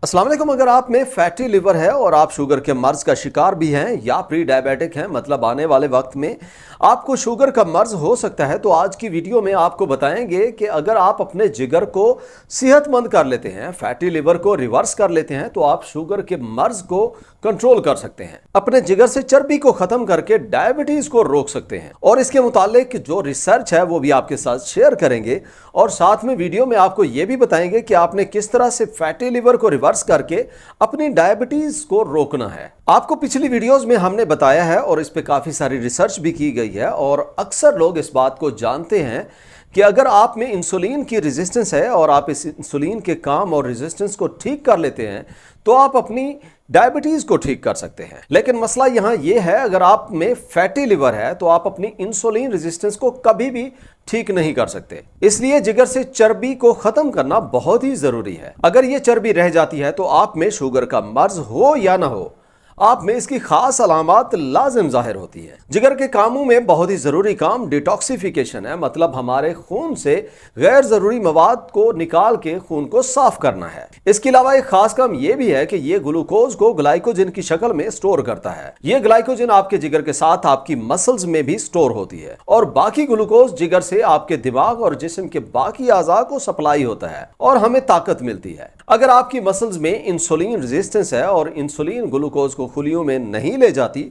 अस्सलाम वालेकुम। अगर आप में फैटी लिवर है और आप शुगर के मर्ज का शिकार भी हैं या प्री डायबिटिक हैं, मतलब आने वाले वक्त में आपको शुगर का मर्ज हो सकता है, तो आज की वीडियो में आपको बताएंगे कि अगर आप अपने जिगर को सेहतमंद कर लेते हैं, फैटी लिवर को रिवर्स कर लेते हैं, तो आप शुगर के मर्ज को कंट्रोल कर सकते हैं, अपने जिगर से चर्बी को खत्म करके डायबिटीज को रोक सकते हैं। और इसके मुतालिक जो रिसर्च है वो भी आपके साथ शेयर करेंगे और साथ में वीडियो में आपको ये भी बताएंगे कि आपने किस तरह से फैटी लिवर को रिवर्स करके अपनी डायबिटीज को रोकना है। आपको पिछली वीडियोस में हमने बताया है और इस पे काफी सारी रिसर्च भी की गई है और अक्सर लोग इस बात को जानते हैं कि अगर आप में इंसुलिन की रेजिस्टेंस है और आप इस इंसुलिन के काम और रेजिस्टेंस को ठीक कर लेते हैं तो आप अपनी डायबिटीज को ठीक कर सकते हैं। लेकिन मसला यहां यह है, अगर आप में फैटी लिवर है तो आप अपनी इंसुलिन रेजिस्टेंस को कभी भी ठीक नहीं कर सकते। इसलिए जिगर से चर्बी को खत्म करना बहुत ही जरूरी है। अगर ये चर्बी रह जाती है तो आप में शुगर का मर्ज हो या ना हो, आप में इसकी खास अलामत लाजिम जाहिर होती है। जिगर के कामों में बहुत ही जरूरी काम डिटॉक्सिफिकेशन है, मतलब हमारे खून से गैर जरूरी मवाद को निकाल के खून को साफ करना है। इसके अलावा एक खास काम यह भी है कि यह ग्लूकोज को ग्लाइकोजन की शक्ल में स्टोर करता है। यह ग्लाइकोजन आपके जिगर के साथ आपकी मसल्स में भी स्टोर होती है और बाकी ग्लूकोज जिगर से आपके दिमाग और जिस्म के बाकी आज़ा को सप्लाई होता है और हमें ताकत मिलती है। अगर आपकी मसल्स में इंसुलिन रेजिस्टेंस है और इंसुलिन ग्लूकोज को खुलियों में नहीं ले जाती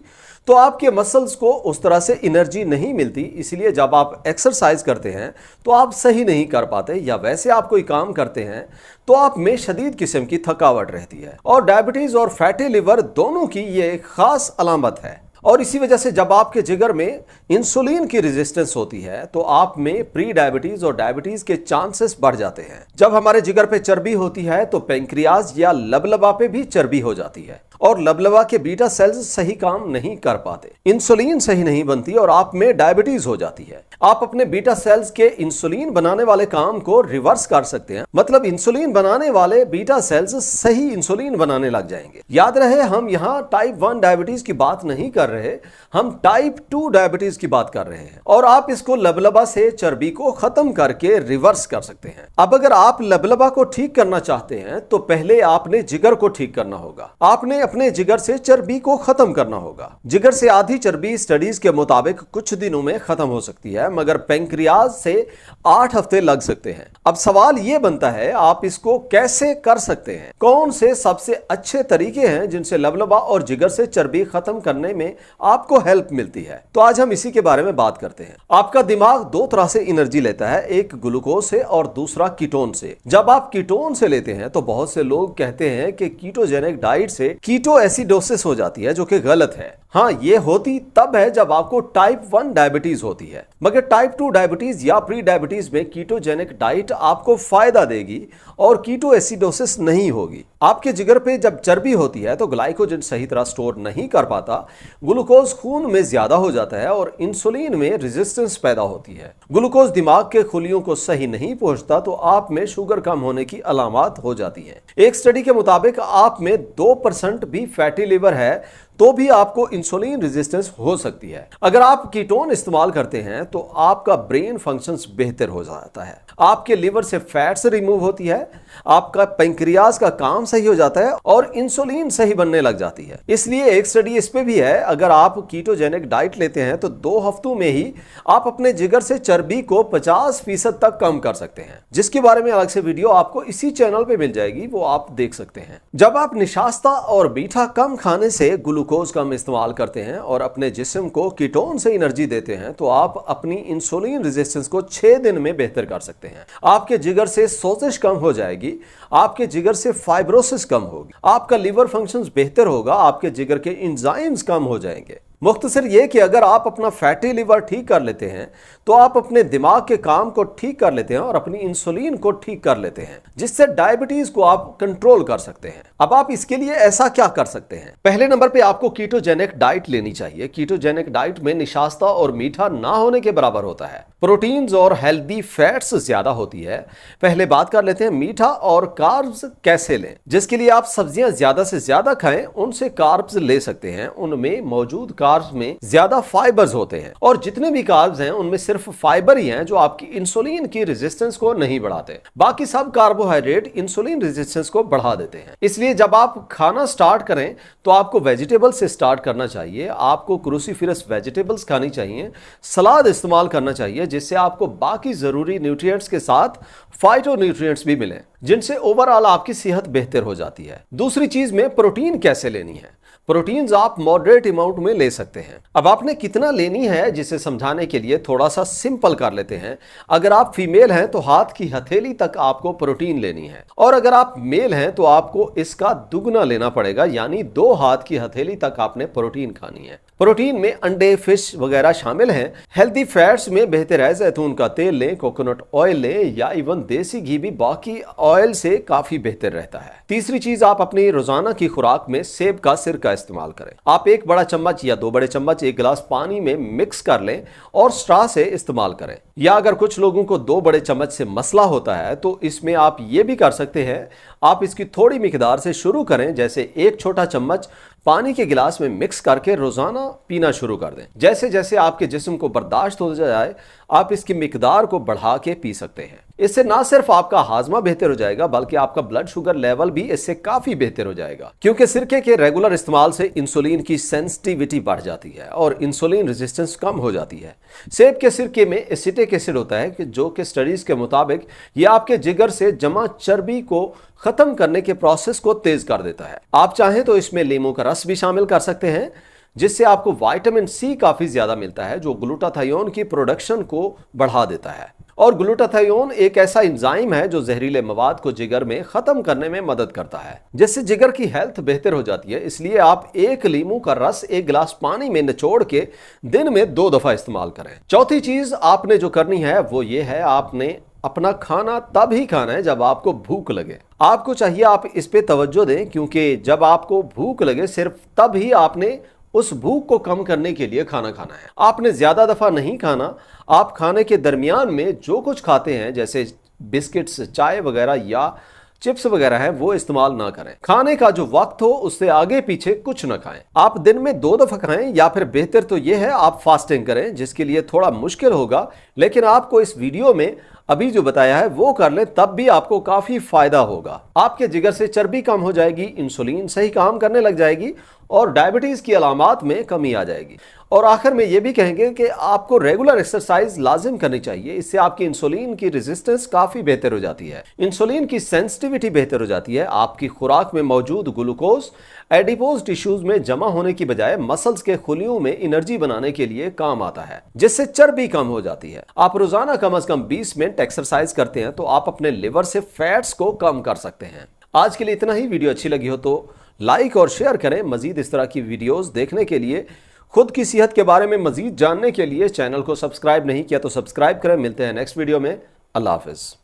तो आपके मसल्स को उस तरह से एनर्जी नहीं मिलती। इसलिए जब आप एक्सरसाइज करते हैं तो आप सही नहीं कर पाते, या वैसे आप कोई काम करते हैं तो आप में शदीद किस्म की थकावट रहती है। और डायबिटीज और फैटी लिवर दोनों की ये एक खास अलामत है और इसी वजह से जब आपके जिगर में इंसुलिन की रेजिस्टेंस होती है तो आप में प्री डायबिटीज और डायबिटीज के चांसेस बढ़ जाते हैं। जब हमारे जिगर पे चर्बी होती है तो पेंक्रियाज या लबलबा पे भी चर्बी हो जाती है और लबलबा के बीटा सेल्स सही काम नहीं कर पाते, इंसुलिन सही नहीं बनती और आप में डायबिटीज हो जाती है। आप अपने बीटा सेल्स के इंसुलिन बनाने वाले काम को रिवर्स कर सकते हैं, मतलब इंसुलिन बनाने वाले बीटा सेल्स सही इंसुलिन बनाने लग जाएंगे। याद रहे, हम यहाँ टाइप 1 डायबिटीज की बात नहीं कर रहे, हम टाइप 2 डायबिटीज की बात कर रहे हैं और आप इसको लबलबा से चर्बी को खत्म करके रिवर्स कर सकते हैं। अब अगर आप लबलबा को ठीक करना चाहते हैं तो पहले आपने जिगर को ठीक करना होगा। आपने अपने जिगर से चर्बी को खत्म करना होगा। जिगर से आधी चर्बी स्टडीज के मुताबिक कुछ दिनों में खत्म हो सकती है, मगर पेंक्रियाज से 8 हफ्ते लग सकते हैं। अब सवाल यह बनता है, आप इसको कैसे कर सकते हैं? कौन से सबसे अच्छे तरीके हैं जिनसे लबलबा और जिगर से चर्बी खत्म करने में आपको हेल्प मिलती है? तो आज हम इसी के बारे में बात करते हैं। आपका दिमाग दो तरह से एनर्जी लेता है, एक ग्लूकोज से और दूसरा कीटोन से। जब आप कीटोन से लेते हैं तो बहुत से लोग कहते हैं कि कीटोजेनिक डाइट से कीटो एसिडोसिस हो जाती है, जो कि गलत है। हाँ, ये होती तब है जब आपको टाइप 1 डायबिटीज होती है, मगर टाइप 2 डायबिटीज या प्री डायबिटीज में कीटोजेनिक डाइट आपको फायदा देगी और कीटो एसिडोसिस नहीं होगी। आपके जिगर पे जब चर्बी होती है तो ग्लाइकोजन सही तरह स्टोर नहीं कर पाता, ग्लूकोज खून में ज्यादा हो जाता है और इंसुलिन में रेजिस्टेंस पैदा होती है। ग्लूकोज दिमाग के खुलियों को सही नहीं पहुंचता तो आप में शुगर कम होने की अलामत हो जाती है। एक स्टडी के मुताबिक आप में 2% भी फैटी लिवर है तो भी आपको इंसुलिन रेजिस्टेंस हो सकती है। अगर आप कीटोन इस्तेमाल करते हैं तो आपका ब्रेन फंक्शंस बेहतर हो जाता है, आपके लिवर से फैट्स रिमूव होती है, आपका पेंक्रियाज का काम सही हो जाता है और इंसुलिन सही बनने लग जाती है। इसलिए एक स्टडी इस पे भी है, अगर आप कीटोजेनिक डाइट लेते हैं तो 2 हफ्तों में ही आप अपने जिगर से चर्बी को 50% तक कम कर सकते हैं, जिसके बारे में अलग से वीडियो आपको इसी चैनल पे मिल जाएगी, वो आप देख सकते हैं। जब आप निशास्ता और मीठा कम खाने से ग्लूकोज कम इस्तेमाल करते हैं और अपने जिस्म को कीटोन से एनर्जी देते हैं तो आप अपनी इंसुलिन रेजिस्टेंस को 6 दिन में बेहतर कर सकते हैं। आपके जिगर से सोजिश कम हो जाएगी, आपके जिगर से फाइब्रोसिस कम होगी, आपका लिवर फंक्शंस बेहतर होगा, आपके जिगर के एंजाइम्स कम हो जाएंगे। मुख्तसर ये कि अगर आप अपना फैटी लिवर ठीक कर लेते हैं तो आप अपने दिमाग के काम को ठीक कर लेते हैं और अपनी इंसुलिन को ठीक कर लेते हैं, जिससे डायबिटीज को आप कंट्रोल कर सकते हैं। अब आप इसके लिए ऐसा क्या कर सकते हैं? पहले नंबर पे आपको कीटोजेनिक डाइट लेनी चाहिए। कीटोजेनिक डाइट में निशास्ता और मीठा ना होने के बराबर होता है, प्रोटीन्स और हेल्दी फैट्स ज्यादा होती है। पहले बात कर लेते हैं मीठा और कार्ब्स कैसे लें। जिसके लिए आप सब्जियां ज्यादा से ज्यादा खाएं, उनसे कार्ब्स ले सकते हैं। उनमें मौजूद कार्ब्स कार्ब्स में ज्यादा फाइबर्स होते हैं और जितने भी कार्ब्स हैं उनमें सिर्फ फाइबर ही हैं जो आपकी इंसुलिन की रेजिस्टेंस को नहीं बढ़ाते। बाकी सब कार्बोहाइड्रेट इंसुलिन रेजिस्टेंस को बढ़ा देते हैं। इसलिए जब आप खाना स्टार्ट करें तो आपको वेजिटेबल से स्टार्ट करना चाहिए। आपको क्रूसीफेरस वेजिटेबल्स खानी चाहिए, सलाद इस्तेमाल करना चाहिए जिससे आपको बाकी जरूरी न्यूट्रिएंट्स के साथ फाइटोन्यूट्रिएंट्स भी मिलें जिनसे ओवरऑल आपकी सेहत बेहतर हो जाती है। दूसरी चीज में प्रोटीन कैसे लेनी है। प्रोटीन्स आप मॉडरेट अमाउंट में ले सकते हैं। अब आपने कितना लेनी है जिसे समझाने के लिए थोड़ा सा सिंपल कर लेते हैं। अगर आप फीमेल हैं तो हाथ की हथेली तक आपको प्रोटीन लेनी है और अगर आप मेल हैं तो आपको इसका दुगना लेना पड़ेगा, यानी 2 हाथ की हथेली तक आपने प्रोटीन खानी है। प्रोटीन में अंडे, फिश वगैरह शामिल हैं। हेल्दी फैट्स में बेहतर है जैतून का तेल लें, कोकोनट ऑयल लें या इवन देसी घी भी बाकी ऑयल से काफी बेहतर रहता है। तीसरी चीज, आप अपनी रोजाना की खुराक में सेब का सिरका इस्तेमाल करें। आप 1 बड़ा चम्मच या 2 बड़े चम्मच 1 गिलास पानी में मिक्स कर लें और स्ट्रॉ से इस्तेमाल करें। या अगर कुछ लोगों को 2 बड़े चम्मच से मसला होता है तो इसमें आप ये भी कर सकते हैं, आप इसकी थोड़ी मिकदार से शुरू करें, जैसे 1 छोटा चम्मच पानी के गिलास में मिक्स करके रोजाना पीना शुरू कर दें। जैसे जैसे आपके जिस्म को बर्दाश्त हो जाए आप इसकी मिकदार को बढ़ा के पी सकते हैं। इससे ना सिर्फ आपका हाजमा बेहतर हो जाएगा बल्कि आपका ब्लड शुगर लेवल भी इससे काफी बेहतर हो जाएगा, क्योंकि सिरके के रेगुलर इस्तेमाल से इंसुलिन की सेंसिटिविटी बढ़ जाती है और इंसुलिन रेजिस्टेंस कम हो जाती है। सेब के सिरके में एसिटिक एसिड होता है जो कि स्टडीज के मुताबिक ये आपके जिगर से जमा चर्बी को खत्म करने के प्रोसेस को तेज कर देता है। आप चाहें तो इसमें लीमू का रस भी शामिल कर सकते हैं जिससे आपको विटामिन सी काफी ज्यादा मिलता है जो ग्लूटाथायोन की प्रोडक्शन को बढ़ा देता है। और ग्लूटाथायोन एक ऐसा एंजाइम है जो जहरीले मवाद को जिगर में खत्म करने में मदद करता है जिससे जिगर की हेल्थ बेहतर हो जाती है। इसलिए आप 1 लीमू का रस 1 गिलास पानी में निचोड़ के दिन में 2 दफा इस्तेमाल करें। चौथी चीज आपने जो करनी है वो ये है, आपने अपना खाना तब ही खाना है जब आपको भूख लगे। आपको चाहिए आप इस पे तवज्जो दें, क्योंकि जब आपको भूख लगे सिर्फ तब ही आपने उस भूख को कम करने के लिए खाना खाना है। आपने ज्यादा दफा नहीं खाना। आप खाने के दरमियान में जो कुछ खाते हैं जैसे बिस्किट्स, चाय वगैरह या चिप्स वगैरह है वो इस्तेमाल ना करें। खाने का जो वक्त हो उससे आगे पीछे कुछ ना खाएं। आप दिन में 2 दफा खाएं या फिर बेहतर तो यह है आप फास्टिंग करें, जिसके लिए थोड़ा मुश्किल होगा, लेकिन आपको इस वीडियो में अभी जो बताया है वो कर लें तब भी आपको काफी फायदा होगा। आपके जिगर से चर्बी कम हो जाएगी, इंसुलिन सही काम करने लग जाएगी और डायबिटीज की अलामात में कमी आ जाएगी। और आखिर में ये भी कहेंगे कि आपको रेगुलर एक्सरसाइज लाजिम करनी चाहिए। इससे आपकी इंसुलिन की रेजिस्टेंस काफी बेहतर हो जाती है, इंसुलिन की सेंसिटिविटी बेहतर हो जाती है। आपकी खुराक में मौजूद ग्लूकोज एडिपोज टिश्यूज में जमा होने की बजाय मसल्स के खुलियों में एनर्जी बनाने के लिए काम आता है, जिससे चर्बी कम हो जाती है। आप रोजाना कम से कम 20 मिनट एक्सरसाइज करते हैं तो आप अपने लिवर से फैट्स को कम कर सकते हैं। आज के लिए इतना ही। वीडियो अच्छी लगी हो तो लाइक और शेयर करें। मजीद इस तरह की वीडियोस देखने के लिए, खुद की सेहत के बारे में मजीद जानने के लिए चैनल को सब्सक्राइब नहीं किया तो सब्सक्राइब करें। मिलते हैं नेक्स्ट वीडियो में। अल्लाह हाफिज।